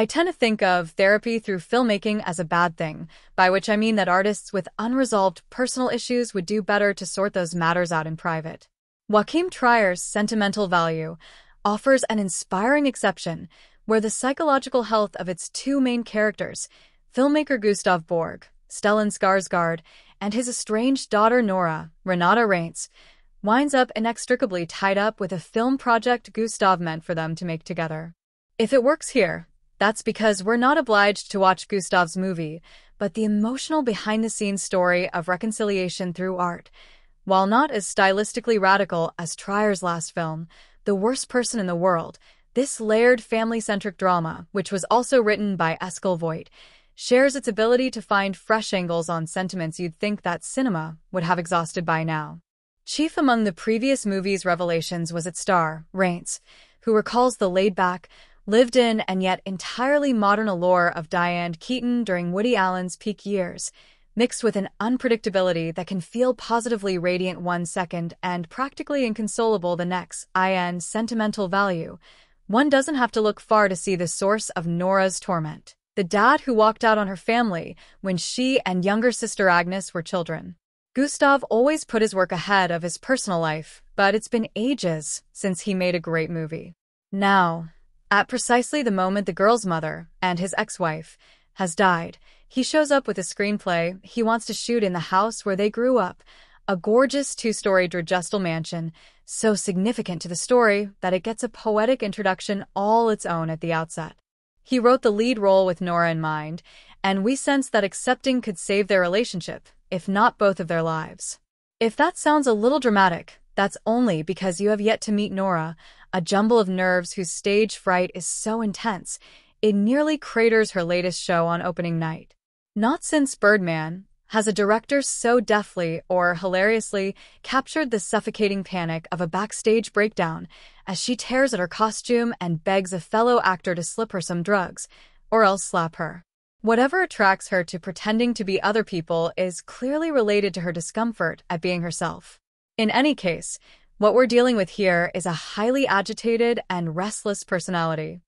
I tend to think of therapy through filmmaking as a bad thing, by which I mean that artists with unresolved personal issues would do better to sort those matters out in private. Joachim Trier's Sentimental Value offers an inspiring exception where the psychological health of its two main characters, filmmaker Gustav Borg, Stellan Skarsgård, and his estranged daughter Nora, Renata Reintz, winds up inextricably tied up with a film project Gustav meant for them to make together. If it works here, that's because we're not obliged to watch Gustav's movie, but the emotional behind-the-scenes story of reconciliation through art. While not as stylistically radical as Trier's last film, The Worst Person in the World, this layered family-centric drama, which was also written by Eskil Voigt, shares its ability to find fresh angles on sentiments you'd think that cinema would have exhausted by now. Chief among the previous movie's revelations was its star, Reintz, who recalls the laid-back, lived-in and yet entirely modern allure of Diane Keaton during Woody Allen's peak years, mixed with an unpredictability that can feel positively radiant one second and practically inconsolable the next. In Sentimental Value, one doesn't have to look far to see the source of Nora's torment. The dad who walked out on her family when she and younger sister Agnes were children. Gustav always put his work ahead of his personal life, but it's been ages since he made a great movie. Now, at precisely the moment the girl's mother and his ex-wife has died, he shows up with a screenplay he wants to shoot in the house where they grew up, a gorgeous two-story Dridgestal mansion, so significant to the story that it gets a poetic introduction all its own at the outset. He wrote the lead role with Nora in mind, and we sense that accepting could save their relationship, if not both of their lives. If that sounds a little dramatic, that's only because you have yet to meet Nora, a jumble of nerves whose stage fright is so intense, it nearly craters her latest show on opening night. Not since Birdman has a director so deftly or hilariously captured the suffocating panic of a backstage breakdown as she tears at her costume and begs a fellow actor to slip her some drugs, or else slap her. Whatever attracts her to pretending to be other people is clearly related to her discomfort at being herself. In any case, what we're dealing with here is a highly agitated and restless personality.